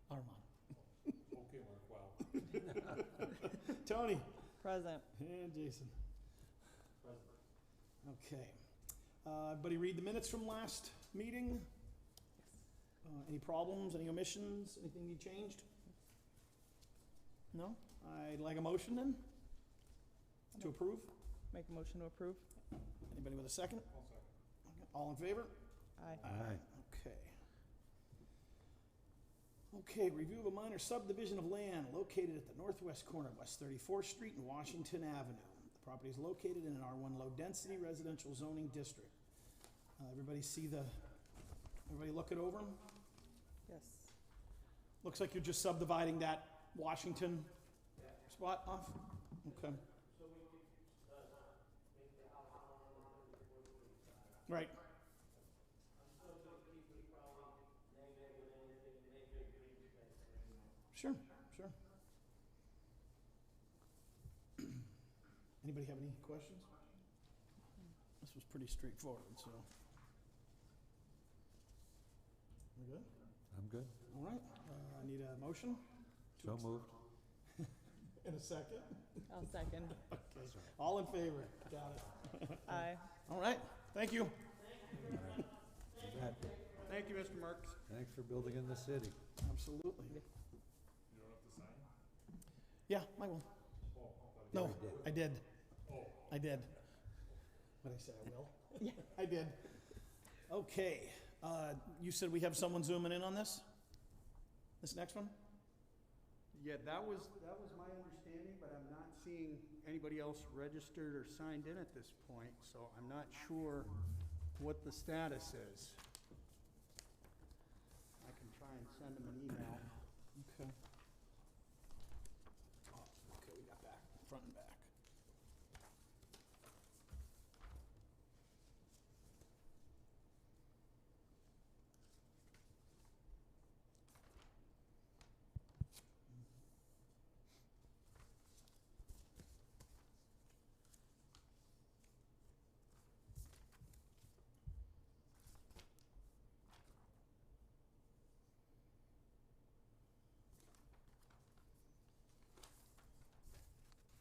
Armand. Okay, Mark, wow. Tony. Present. And Jason. Present. Okay. Everybody read the minutes from last meeting? Any problems, any omissions, anything you changed? No? I'd like a motion then to approve. Make a motion to approve. Anybody with a second? I'll second. Okay. All in favor? Aye. Aye. Okay. Okay, review of a minor subdivision of land located at the northwest corner of West 34th Street and Washington Avenue. The property is located in an R1 low-density residential zoning district. Everybody look it over? Yes. Looks like you're just subdividing that Washington spot off? Okay. Right. Sure, sure. Anybody have any questions? This was pretty straightforward, so. We're good? I'm good. All right, I need a motion So moved. in a second. I'll second. Okay, all in favor? Got it. Aye. All right, thank you. Matt, Thank you, Mr. Marks. thanks for building in the city. Absolutely. You don't have to sign? Yeah, I will. Oh, I thought No, I did. Oh. I did. What did I say, I will? Yeah. I did. Okay, you said we have someone zooming in on this? This next one? Yeah, that was my understanding, but I'm not seeing anybody else registered or signed in at this point, so I'm not sure what the status is. I can try and send them an email. Okay. Oh, okay, we got back, front and back.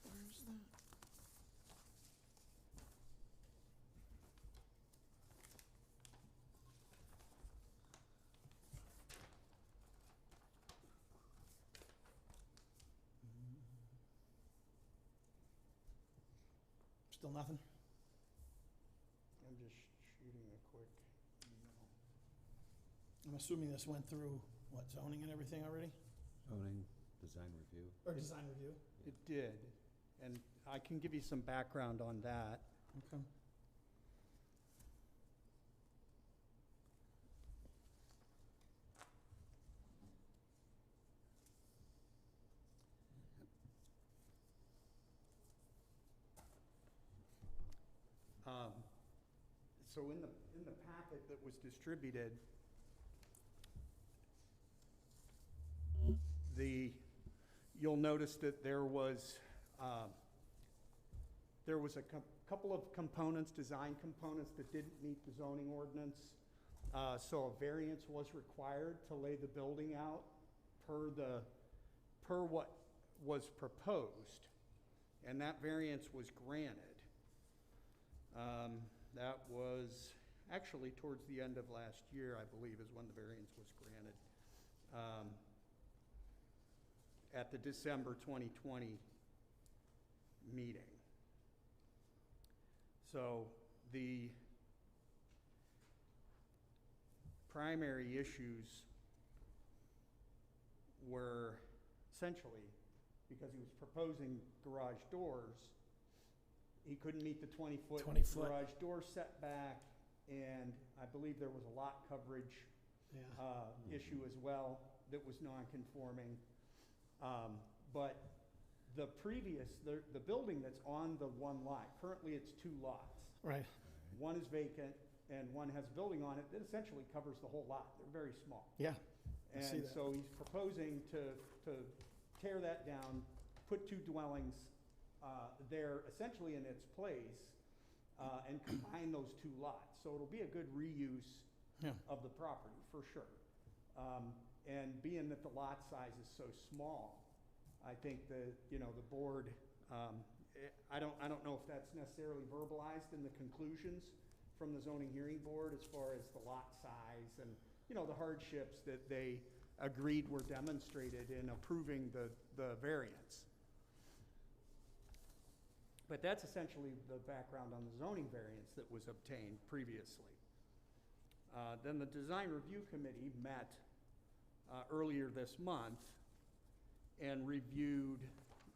Where's that? Still nothing? I'm just shooting a quick email. I'm assuming this went through, what, zoning and everything already? Zoning, design review. Or design review? It did, and I can give you some background on that. Okay. So in the packet that was distributed, you'll notice that there was a couple of components, design components, that didn't meet the zoning ordinance. So a variance was required to lay the building out per what was proposed, and that variance was granted. That was actually towards the end of last year, I believe, is when the variance was granted, at the December 2020 meeting. So the primary issues were essentially, because he was proposing garage doors, he couldn't meet the 20-foot 20-foot. garage door setback, and I believe there was a lot coverage Yeah. issue as well that was non-conforming. But the building that's on the one lot, currently it's two lots. Right. One is vacant and one has a building on it that essentially covers the whole lot. They're very small. Yeah. I see And that. so he's proposing to tear that down, put two dwellings there essentially in its place, and combine those two lots. So it'll be a good reuse Yeah. of the property, for sure. And being that the lot size is so small, I think the board, I don't know if that's necessarily verbalized in the conclusions from the zoning hearing board as far as the lot size and, the hardships that they agreed were demonstrated in approving the variance. But that's essentially the background on the zoning variance that was obtained previously. Then the design review committee met earlier this month and reviewed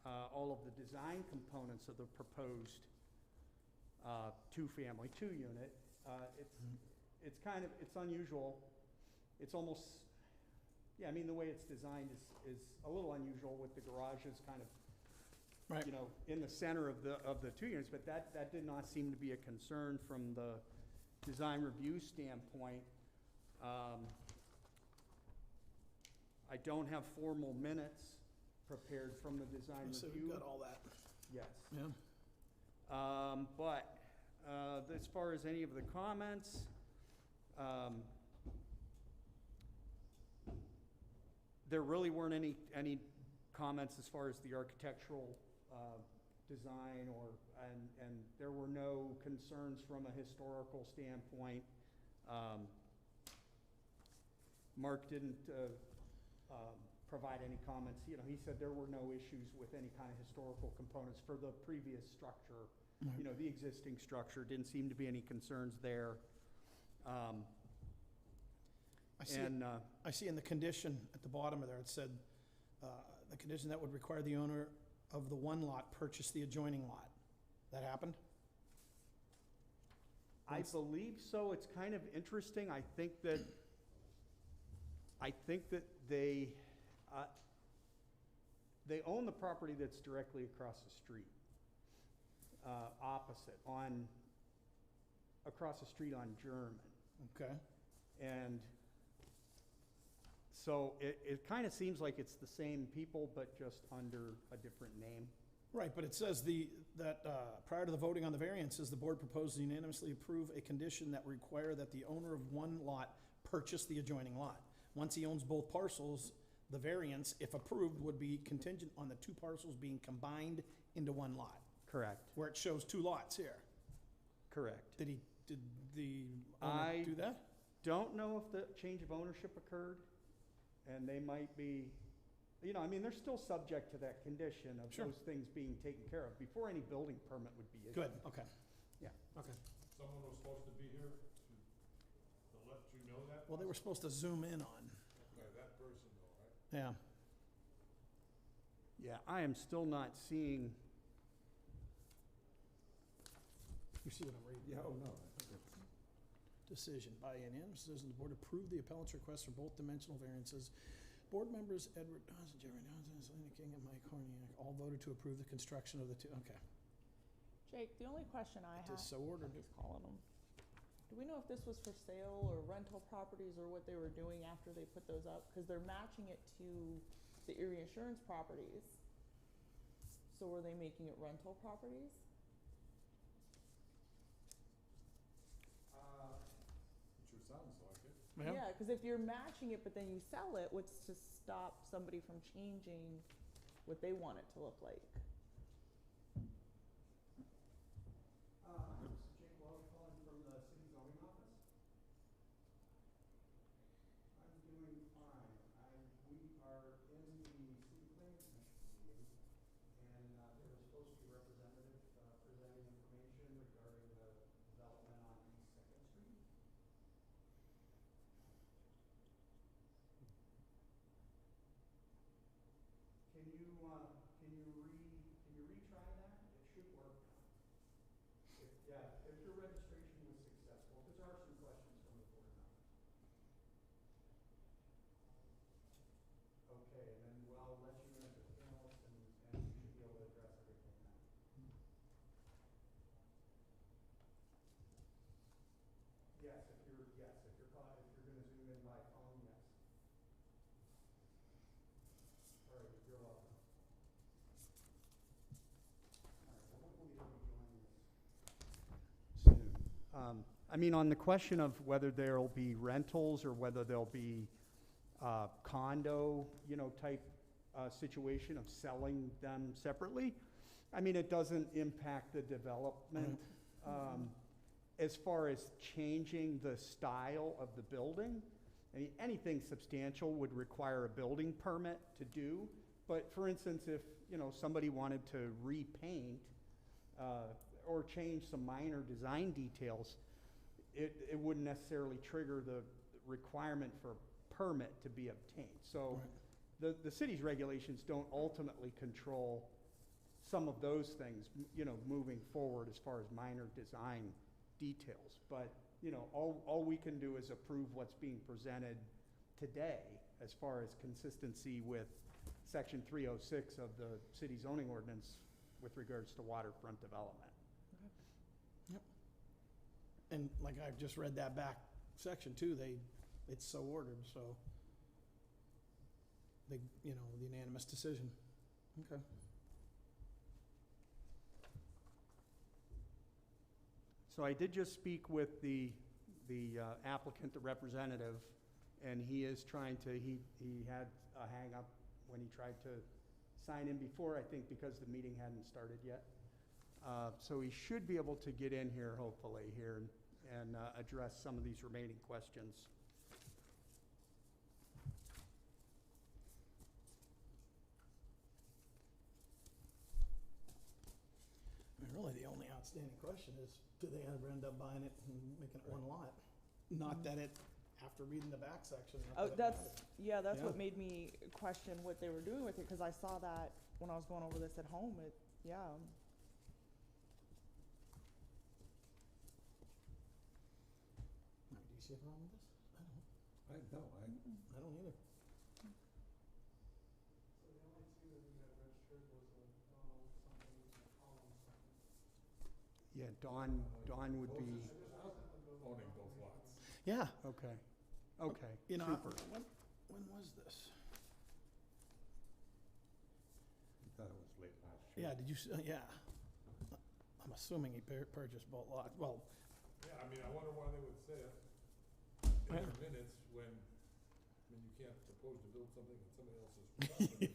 all of the design components of the proposed two-family, two-unit. It's unusual. It's almost, the way it's designed is a little unusual with the garages kind of, Right. in the center of the two units, but that did not seem to be a concern from the design review standpoint. I don't have formal minutes prepared from the design So review. we've got all that. Yes. Yeah. But as far as any of the comments, there really weren't any comments as far as the architectural design and there were no concerns from a historical standpoint. Mark didn't provide any comments. He said there were no issues with any kind of historical components for the previous structure. Right. The existing structure, didn't seem to be any concerns there. I see in the condition at the bottom of there, it said, the condition that would require the owner of the one lot purchase the adjoining lot. That happened? I believe so. It's kind of interesting. I think that they own the property that's directly across the street, across the street on German. Okay. And so it kind of seems like it's the same people, but just under a different name. Right, but it says that prior to the voting on the variances, the board proposed to unanimously approve a condition that would require that the owner of one lot purchase the adjoining lot. Once he owns both parcels, the variance, if approved, would be contingent on the two parcels being combined into one lot, Correct. where it shows two lots here. Correct. Did the owner do that? Don't know if the change of ownership occurred, and they might be, they're still subject to that condition of Sure. those things being taken care of before any building permit would be issued. Good, okay. Yeah. Okay. Someone was supposed to be here to let you know that? Well, they were supposed to zoom in on, Okay, that person though, right? yeah. Yeah, I am still not seeing, You see what I'm reading? Yeah, oh, no. Decision. By unanimous decision, the board approved the appellant's request for both dimensional variances. Board members Edward Dawson, Jerry Dawson, Selena King, and Mike Horniak all voted to approve the construction of the two. Okay. Jake, the only question I It have, is so ordered. he's calling them. Do we know if this was for sale or rental properties or what they were doing after they put those up? Because they're matching it to the Erie insurance properties. So were they making it rental properties? It sure sounds like it. Yeah, because if you're matching it but then you sell it, what's to stop somebody from changing what they want it to look like? This is Jake Wells calling from the city zoning office. I'm doing fine. We are in the city planning commission meeting, and there was supposed to be a representative presenting information regarding the development on East Second Street. Can you retry that? It should work now. If your registration was successful, because there are some questions from the board members. Okay, and then I'll let you in as a panelist, and you should be able to address everything now. Yes, if you're gonna zoom in by phone, yes. All right, you're welcome. All right, well, hopefully they'll be joining us soon. On the question of whether there'll be rentals or whether there'll be condo, type situation of selling them separately. I mean, it doesn't impact the development. As far as changing the style of the building, I mean, anything substantial would require a building permit to do. But for instance, if, somebody wanted to repaint or change some minor design details, it wouldn't necessarily trigger the requirement for a permit to be obtained. So the city's regulations don't ultimately control some of those things, moving forward as far as minor design details. But, all we can do is approve what's being presented today as far as consistency with Section 306 of the city zoning ordinance with regards to waterfront development. Yep. And like I've just read that back section too, it's so ordered, so the unanimous decision. Okay. So I did just speak with the applicant, the representative, and he is trying to, he had a hang-up when he tried to sign in before, I think because the meeting hadn't started yet. So he should be able to get in here, hopefully, here and address some of these remaining questions. I mean, really, the only outstanding question is, do they ever end up buying it and making it one lot? Not that it, after reading the back section. not that it matters. That's Yeah. what made me question what they were doing with it, because I saw that when I was going over this at home, Do you see a problem with this? I don't either. Yeah, Dawn would be, Owning those lots. Yeah. okay, super. When was this? Thought it was late last year. Yeah, did you, yeah. I'm assuming he purchased both lots. Well, Yeah, I mean, I wonder why they would say it in their minutes when you can't propose to build something on somebody else's property.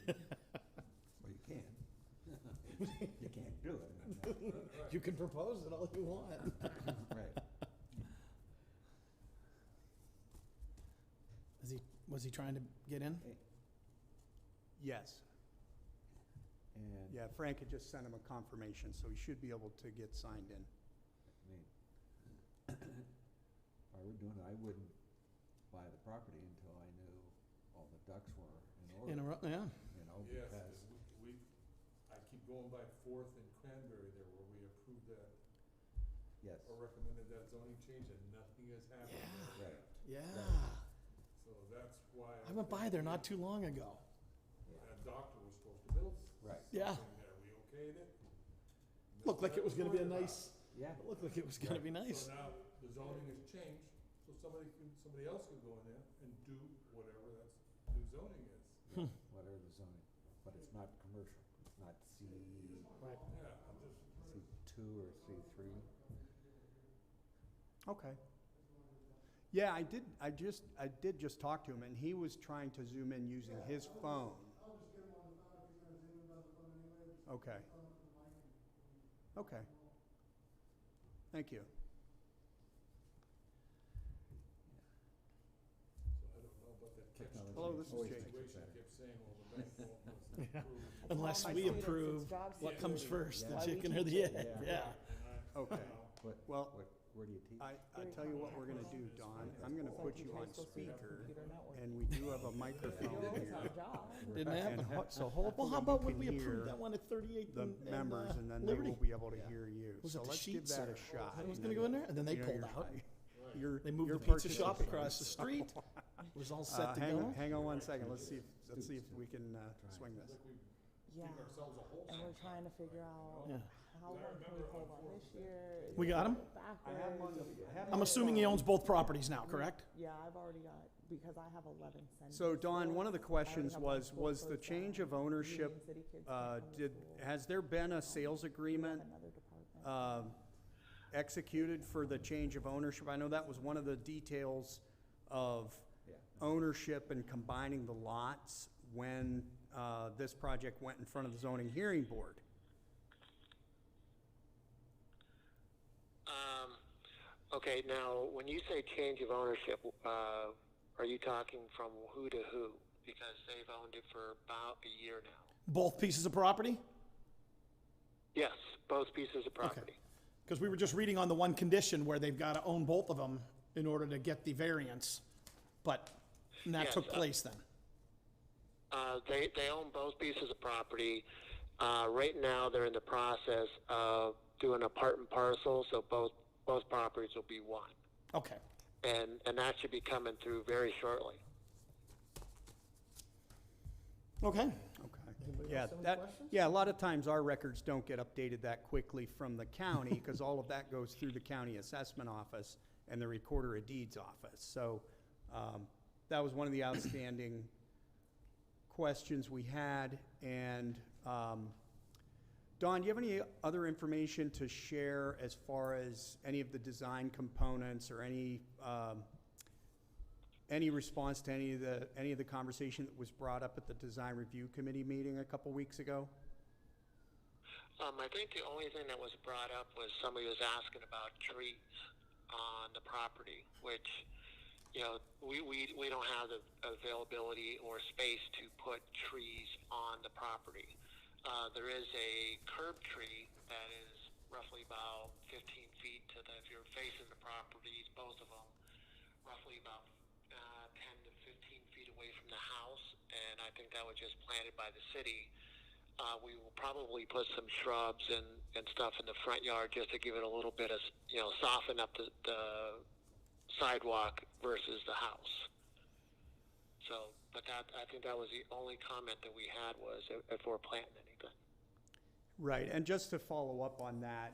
Well, you can. You can't do it. you can propose it all you want. Right. Was he trying to get in? Yes. And, Yeah, Frank had just sent him a confirmation, so he should be able to get signed in. I mean, if I were doing it, I wouldn't buy the property until I knew all the ducks were in order. Yeah. Yes, Because, because I keep going by 4th and Cranberry there where we approved that yes, or recommended that zoning change and nothing has happened. Yeah. there. right. Yeah. So that's why. I went by there not too long ago. That doctor was supposed to build Right. Yeah. something there. We okayed it. Looked like it was gonna be a Worried nice, Yeah. it looked like it was gonna be nice. So now the zoning has changed, so somebody else can go in there and do whatever that new zoning is. Whatever the zoning, but it's not commercial. It's not Right. Yeah, I'm just. C2 or C3. Okay. Yeah, I did just talk to him, and he was trying to zoom in using his phone. Okay. Okay. Thank you. So I don't know about that catch. Technology Hello, this is always Jake. makes it Situation better. kept saying, well, the bank won't approve. Unless Well, my we students, it's approve job what comes security. first, Yeah. the Why we chicken or the teach it. egg, Yeah. yeah. Okay. Well, Where do you teach? I tell you what we're gonna do, Don. I'm gonna put you on speaker, and we do have a microphone here. Didn't And happen. so Well, hopefully how about you when we can approve hear that one at 38 the and members, and then they Liberty? will be able to Yeah. hear you. Was So it the let's give Sheets that or- a shot. I was and gonna then, go in there, and then they pulled you're out. You're, They moved you're the pizza shop participating. across the street. Was all set to go. Hang on one second. Let's see if we can swing this. Yeah, Ourselves a whole. and we're trying to figure out Yeah. how long can we hold on this year? Is We it got 'em? backwards? I'm assuming he owns both properties now, correct? Yeah, I've already got, because I have 11 cents. So Dawn, one of the questions was the change of ownership, has there been a sales agreement Another department. executed for the change of ownership? I know that was one of the details of Yeah. ownership and combining the lots when this project went in front of the zoning hearing board. Okay, now, when you say change of ownership, are you talking from who to who? Because they've owned it for about a year now. Both pieces of property? Yes, both pieces of property. Because we were just reading on the one condition where they've got to own both of them in order to get the variance, but that Yes, took place then. They own both pieces of property. Right now, they're in the process of doing a part and parcel, so both properties will be one. Okay. And that should be coming through very shortly. Okay. Okay. Anybody Yeah, else have any that, questions? yeah, a lot of times our records don't get updated that quickly from the county, because all of that goes through the county assessment office and the recorder of deeds office. So, that was one of the outstanding questions we had. And, Dawn, do you have any other information to share as far as any of the design components or any response to any of the conversation that was brought up at the design review committee meeting a couple weeks ago? I think the only thing that was brought up was somebody was asking about trees on the property, which, you know, we don't have the availability or space to put trees on the property. There is a curb tree that is roughly about 15 feet if you're facing the properties, both of them, roughly about 10 to 15 feet away from the house, and I think that was just planted by the city. We will probably put some shrubs and stuff in the front yard just to give it a little bit of, you know, soften up the sidewalk versus the house. So, but I think that was the only comment that we had was if we're planting anything. Right, and just to follow up on that,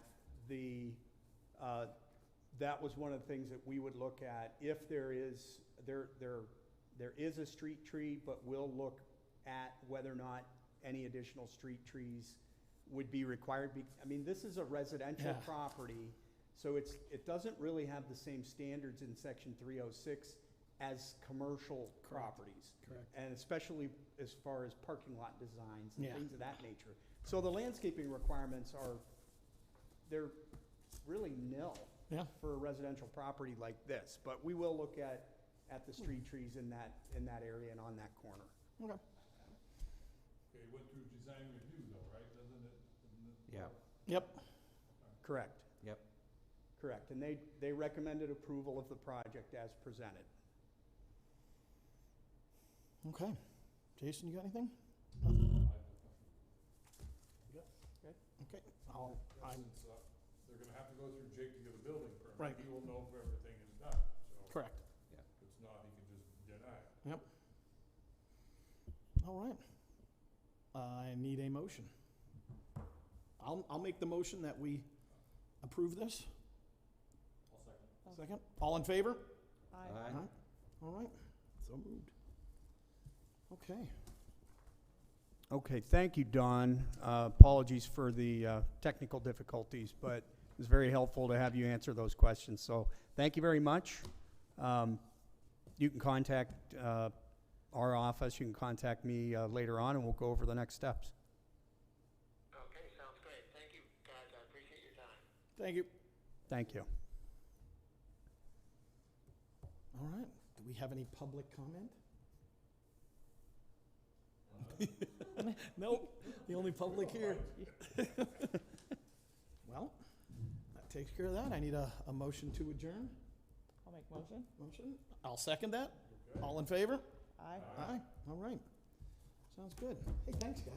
that was one of the things that we would look at if there is a street tree, but we'll look at whether or not any additional street trees would be required. I mean, this is a residential property, so it doesn't really have the same standards in section 306 as commercial properties. Correct. And especially as far as parking lot designs and Yeah. things of that nature. So the landscaping requirements they're really nil Yeah. for a residential property like this. But we will look at the street trees in that area and on that corner. Okay. Okay, it went through design review though, right? Doesn't it? Yeah. Yep. Correct. Yep. Correct. And they recommended approval of the project as presented. Okay. Jason, you got anything? Okay. I'm Since, they're gonna have to go through Jake to get a building permit. Right. He will know if everything is done, so. correct. If it's not, he can just deny it. Yep. All right. I need a motion. I'll make the motion that we approve this. I'll second. Second. All in favor? Aye. Aye. All right. So moved. Okay. Okay, thank you, Don. Apologies for the technical difficulties, but it was very helpful to have you answer those questions. So thank you very much. You can contact our office. You can contact me later on, and we'll go over the next steps. Okay, sounds great. Thank you, guys. I appreciate your time. Thank you. Thank you. All right. Do we have any public comment? Nope. The only public here. Well, that takes care of that. I need a motion to adjourn. I'll make motion. Motion. I'll second that. All in favor? Aye. Aye. All right. Sounds good. Hey, thanks, guys.